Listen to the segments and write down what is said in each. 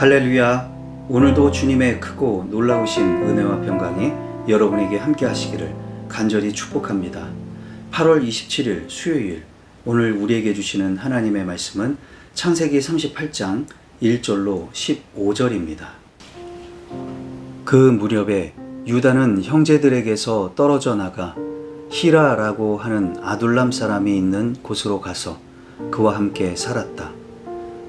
할렐루야. 오늘도 주님의 크고 놀라우신 은혜와 평강이 여러분에게 함께 하시기를 간절히 축복합니다. 8월 27일 수요일, 오늘 우리에게 주시는 하나님의 말씀은 창세기 38장 1절로 15절입니다. 그 무렵에 유다는 형제들에게서 떨어져 나가 히라라고 하는 아둘람 사람이 있는 곳으로 가서 그와 함께 살았다.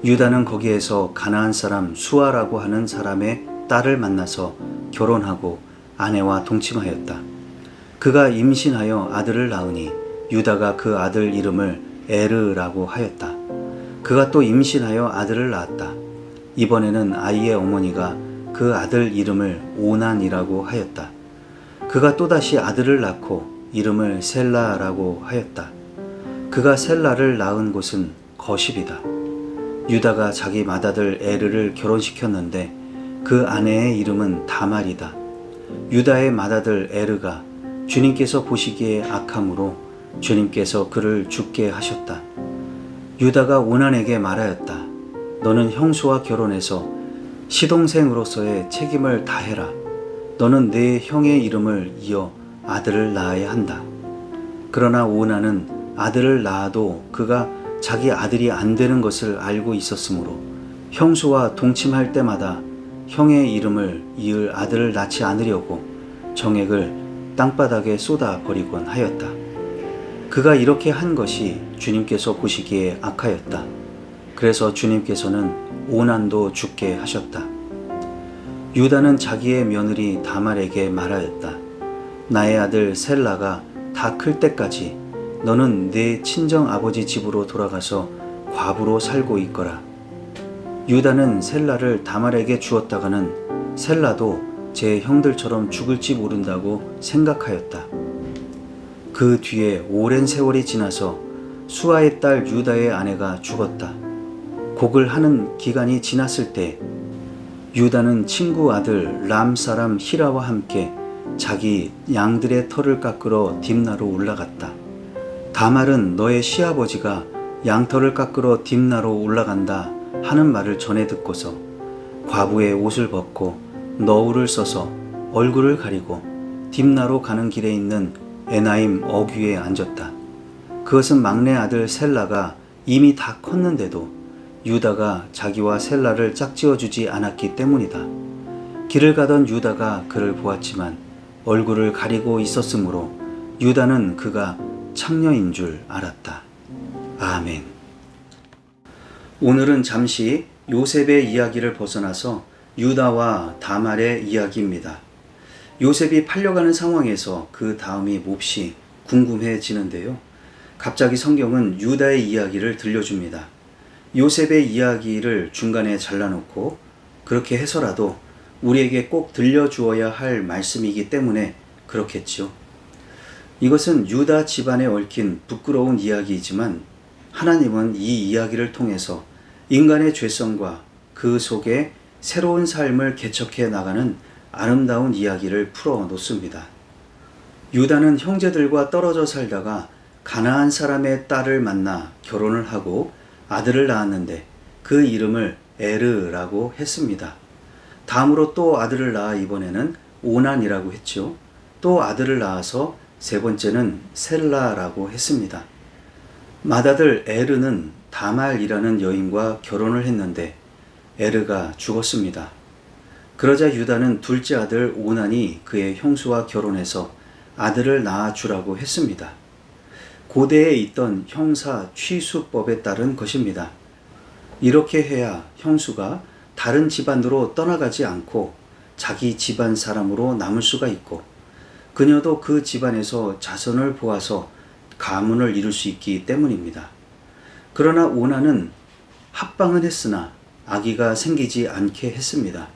유다는 거기에서 가나안 사람 수아라고 하는 사람의 딸을 만나서 결혼하고 아내와 동침하였다. 그가 임신하여 아들을 낳으니 유다가 그 아들 이름을 에르라고 하였다. 그가 또 임신하여 아들을 낳았다. 이번에는 아이의 어머니가 그 아들 이름을 오난이라고 하였다. 그가 또다시 아들을 낳고 이름을 셀라라고 하였다. 그가 셀라를 낳은 곳은 거십이다. 유다가 자기 맏아들 에르를 결혼시켰는데 그 아내의 이름은 다말이다. 유다의 맏아들 에르가 주님께서 보시기에 악함으로 주님께서 그를 죽게 하셨다. 유다가 오난에게 말하였다. 너는 형수와 결혼해서 시동생으로서의 책임을 다해라. 너는 내 형의 이름을 이어 아들을 낳아야 한다. 그러나 오난은 아들을 낳아도 그가 자기 아들이 안 되는 것을 알고 있었으므로 형수와 동침할 때마다 형의 이름을 이을 아들을 낳지 않으려고 정액을 땅바닥에 쏟아 버리곤 하였다. 그가 이렇게 한 것이 주님께서 보시기에 악하였다. 그래서 주님께서는 오난도 죽게 하셨다. 유다는 자기의 며느리 다말에게 말하였다. 나의 아들 셀라가 다 클 때까지 너는 내 친정 아버지 집으로 돌아가서 과부로 살고 있거라. 유다는 셀라를 다말에게 주었다가는 셀라도 제 형들처럼 죽을지 모른다고 생각하였다. 그 뒤에 오랜 세월이 지나서 수아의 딸 유다의 아내가 죽었다. 곡을 하는 기간이 지났을 때 유다는 친구 아들 람 사람 히라와 함께 자기 양들의 털을 깎으러 딥나로 올라갔다. 다말은 너의 시아버지가 양털을 깎으러 딥나로 올라간다 하는 말을 전해 듣고서 과부의 옷을 벗고 너울을 써서 얼굴을 가리고 딥나로 가는 길에 있는 에나임 어귀에 앉았다. 그것은 막내 아들 셀라가 이미 다 컸는데도 유다가 자기와 셀라를 짝지어 주지 않았기 때문이다. 길을 가던 유다가 그를 보았지만 얼굴을 가리고 있었으므로 유다는 그가 창녀인 줄 알았다. 아멘. 오늘은 잠시 요셉의 이야기를 벗어나서 유다와 다말의 이야기입니다. 요셉이 팔려가는 상황에서 그 다음이 몹시 궁금해지는데요. 갑자기 성경은 유다의 이야기를 들려줍니다. 요셉의 이야기를 중간에 잘라놓고 그렇게 해서라도 우리에게 꼭 들려주어야 할 말씀이기 때문에 그렇겠죠. 이것은 유다 집안에 얽힌 부끄러운 이야기이지만 하나님은 이 이야기를 통해서 인간의 죄성과 그 속에 새로운 삶을 개척해 나가는 아름다운 이야기를 풀어 놓습니다. 유다는 형제들과 떨어져 살다가 가나안 사람의 딸을 만나 결혼을 하고 아들을 낳았는데 그 이름을 에르라고 했습니다. 다음으로 또 아들을 낳아 이번에는 오난이라고 했죠. 또 아들을 낳아서 세 번째는 셀라라고 했습니다. 맏아들 에르는 다말이라는 여인과 결혼을 했는데 에르가 죽었습니다. 그러자 유다는 둘째 아들 오난이 그의 형수와 결혼해서 아들을 낳아주라고 했습니다. 고대에 있던 형사 취수법에 따른 것입니다. 이렇게 해야 형수가 다른 집안으로 떠나가지 않고 자기 집안 사람으로 남을 수가 있고 그녀도 그 집안에서 자손을 보아서 가문을 이룰 수 있기 때문입니다. 그러나 오난은 합방은 했으나 아기가 생기지 않게 했습니다.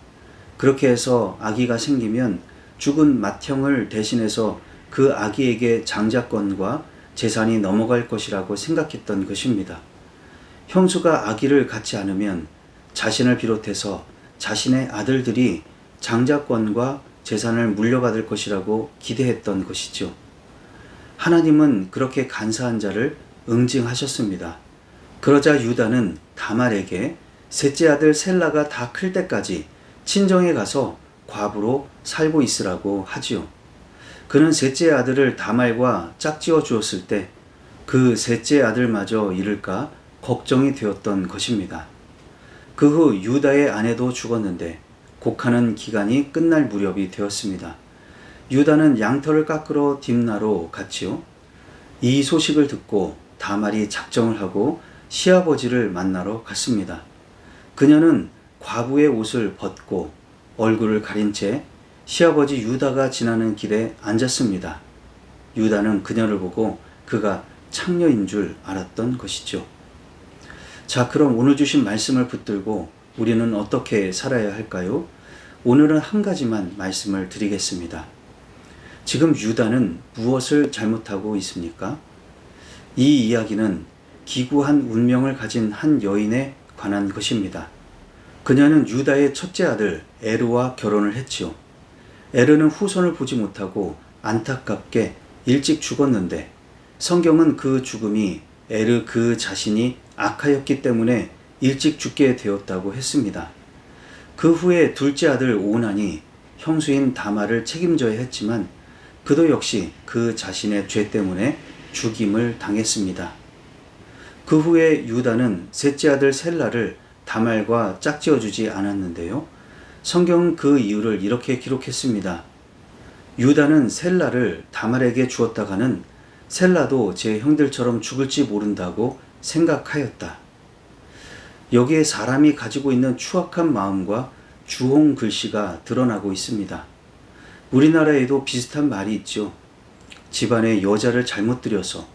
그렇게 해서 아기가 생기면 죽은 맏형을 대신해서 그 아기에게 장자권과 재산이 넘어갈 것이라고 생각했던 것입니다. 형수가 아기를 갖지 않으면 자신을 비롯해서 자신의 아들들이 장자권과 재산을 물려받을 것이라고 기대했던 것이죠. 하나님은 그렇게 간사한 자를 응징하셨습니다. 그러자 유다는 다말에게 셋째 아들 셀라가 다 클 때까지 친정에 가서 과부로 살고 있으라고 하지요. 그는 셋째 아들을 다말과 짝지어 주었을 때 그 셋째 아들마저 잃을까 걱정이 되었던 것입니다. 그 후 유다의 아내도 죽었는데 곡하는 기간이 끝날 무렵이 되었습니다. 유다는 양털을 깎으러 딥나로 갔지요. 이 소식을 듣고 다말이 작정을 하고 시아버지를 만나러 갔습니다. 그녀는 과부의 옷을 벗고 얼굴을 가린 채 시아버지 유다가 지나는 길에 앉았습니다. 유다는 그녀를 보고 그가 창녀인 줄 알았던 것이죠. 자, 그럼 오늘 주신 말씀을 붙들고 우리는 어떻게 살아야 할까요? 오늘은 한 가지만 말씀을 드리겠습니다. 지금 유다는 무엇을 잘못하고 있습니까? 이 이야기는 기구한 운명을 가진 한 여인에 관한 것입니다. 그녀는 유다의 첫째 아들 에르와 결혼을 했지요. 에르는 후손을 보지 못하고 안타깝게 일찍 죽었는데 성경은 그 죽음이 에르 그 자신이 악하였기 때문에 일찍 죽게 되었다고 했습니다. 그 후에 둘째 아들 오난이 형수인 다말을 책임져야 했지만 그도 역시 그 자신의 죄 때문에 죽임을 당했습니다. 그 후에 유다는 셋째 아들 셀라를 다말과 짝지어주지 않았는데요. 성경은 그 이유를 이렇게 기록했습니다. 유다는 셀라를 다말에게 주었다가는 셀라도 제 형들처럼 죽을지 모른다고 생각하였다. 여기에 사람이 가지고 있는 추악한 마음과 주홍 글씨가 드러나고 있습니다. 우리나라에도 비슷한 말이 있죠. 집안에 여자를 잘못 들여서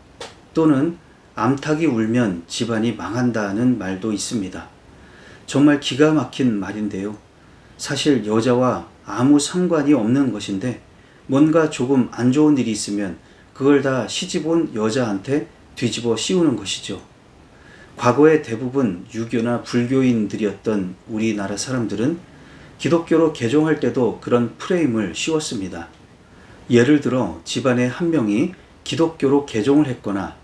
또는 암탉이 울면 집안이 망한다는 말도 있습니다. 정말 기가 막힌 말인데요. 사실 여자와 아무 상관이 없는 것인데 뭔가 조금 안 좋은 일이 있으면 그걸 다 시집온 여자한테 뒤집어 씌우는 것이죠. 과거에 대부분 유교나 불교인들이었던 우리나라 사람들은 기독교로 개종할 때도 그런 프레임을 씌웠습니다. 예를 들어 집안에 한 명이 기독교로 개종을 했거나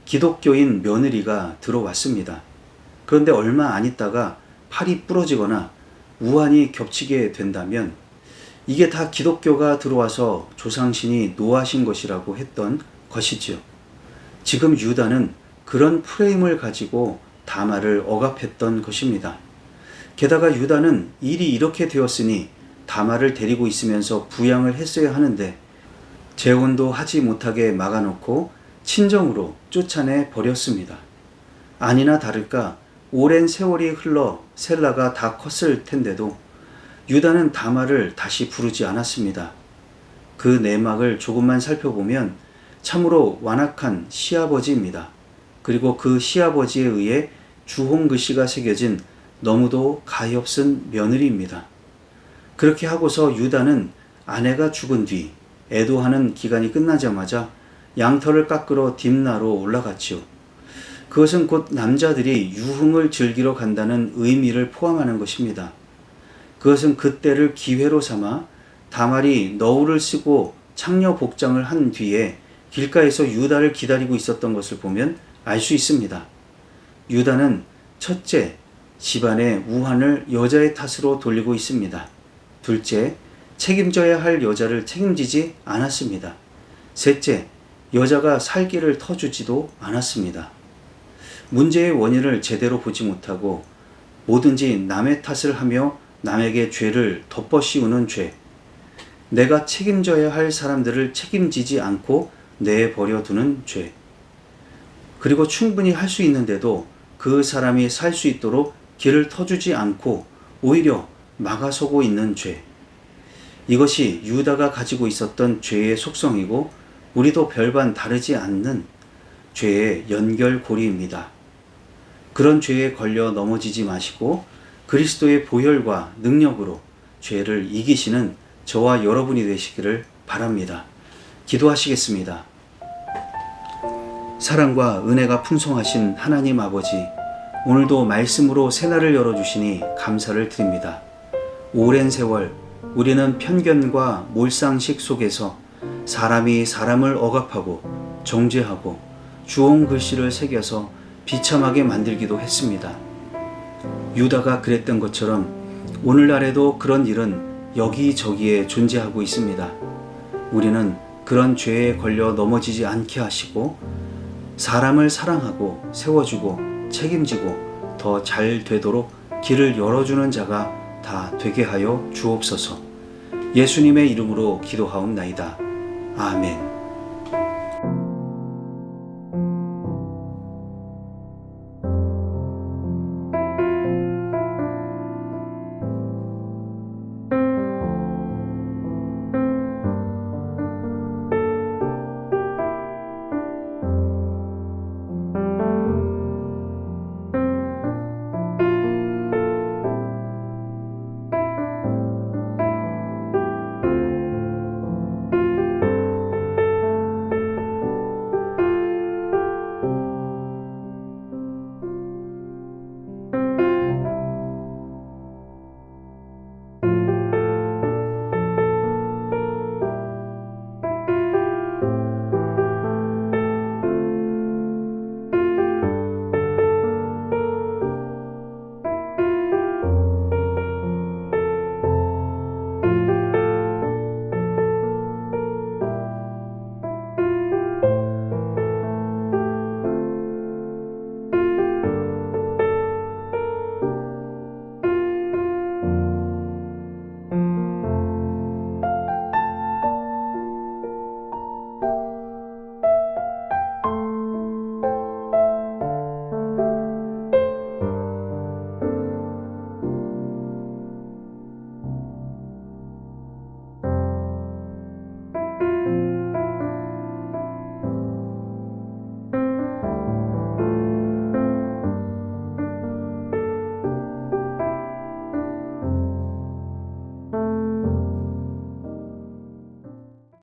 기독교인 며느리가 들어왔습니다. 그런데 얼마 안 있다가 팔이 부러지거나 우환이 겹치게 된다면 이게 다 기독교가 들어와서 조상신이 노하신 것이라고 했던 것이지요. 지금 유다는 그런 프레임을 가지고 다말을 억압했던 것입니다. 게다가 유다는 일이 이렇게 되었으니 다말을 데리고 있으면서 부양을 했어야 하는데 재혼도 하지 못하게 막아놓고 친정으로 쫓아내 버렸습니다. 아니나 다를까 오랜 세월이 흘러 셀라가 다 컸을 텐데도 유다는 다말을 다시 부르지 않았습니다. 그 내막을 조금만 살펴보면 참으로 완악한 시아버지입니다. 그리고 그 시아버지에 의해 주홍 글씨가 새겨진 너무도 가엾은 며느리입니다. 그렇게 하고서 유다는 아내가 죽은 뒤 애도하는 기간이 끝나자마자 양털을 깎으러 딥나로 올라갔지요. 그것은 곧 남자들이 유흥을 즐기러 간다는 의미를 포함하는 것입니다. 그것은 그때를 기회로 삼아 다말이 너울을 쓰고 창녀 복장을 한 뒤에 길가에서 유다를 기다리고 있었던 것을 보면 알 수 있습니다. 유다는 첫째, 집안의 우환을 여자의 탓으로 돌리고 있습니다. 둘째, 책임져야 할 여자를 책임지지 않았습니다. 셋째, 여자가 살 길을 터주지도 않았습니다. 문제의 원인을 제대로 보지 못하고 뭐든지 남의 탓을 하며 남에게 죄를 덮어 씌우는 죄. 내가 책임져야 할 사람들을 책임지지 않고 내버려 두는 죄. 그리고 충분히 할 수 있는데도 그 사람이 살 수 있도록 길을 터주지 않고 오히려 막아서고 있는 죄. 이것이 유다가 가지고 있었던 죄의 속성이고 우리도 별반 다르지 않는 죄의 연결고리입니다. 그런 죄에 걸려 넘어지지 마시고 그리스도의 보혈과 능력으로 죄를 이기시는 저와 여러분이 되시기를 바랍니다. 기도하시겠습니다. 사랑과 은혜가 풍성하신 하나님 아버지, 오늘도 말씀으로 새날을 열어주시니 감사를 드립니다. 오랜 세월 우리는 편견과 몰상식 속에서 사람이 사람을 억압하고 정죄하고 주홍 글씨를 새겨서 비참하게 만들기도 했습니다. 유다가 그랬던 것처럼 오늘날에도 그런 일은 여기저기에 존재하고 있습니다. 우리는 그런 죄에 걸려 넘어지지 않게 하시고 사람을 사랑하고 세워주고 책임지고 더 잘 되도록 길을 열어주는 자가 다 되게 하여 주옵소서. 예수님의 이름으로 기도하옵나이다. 아멘.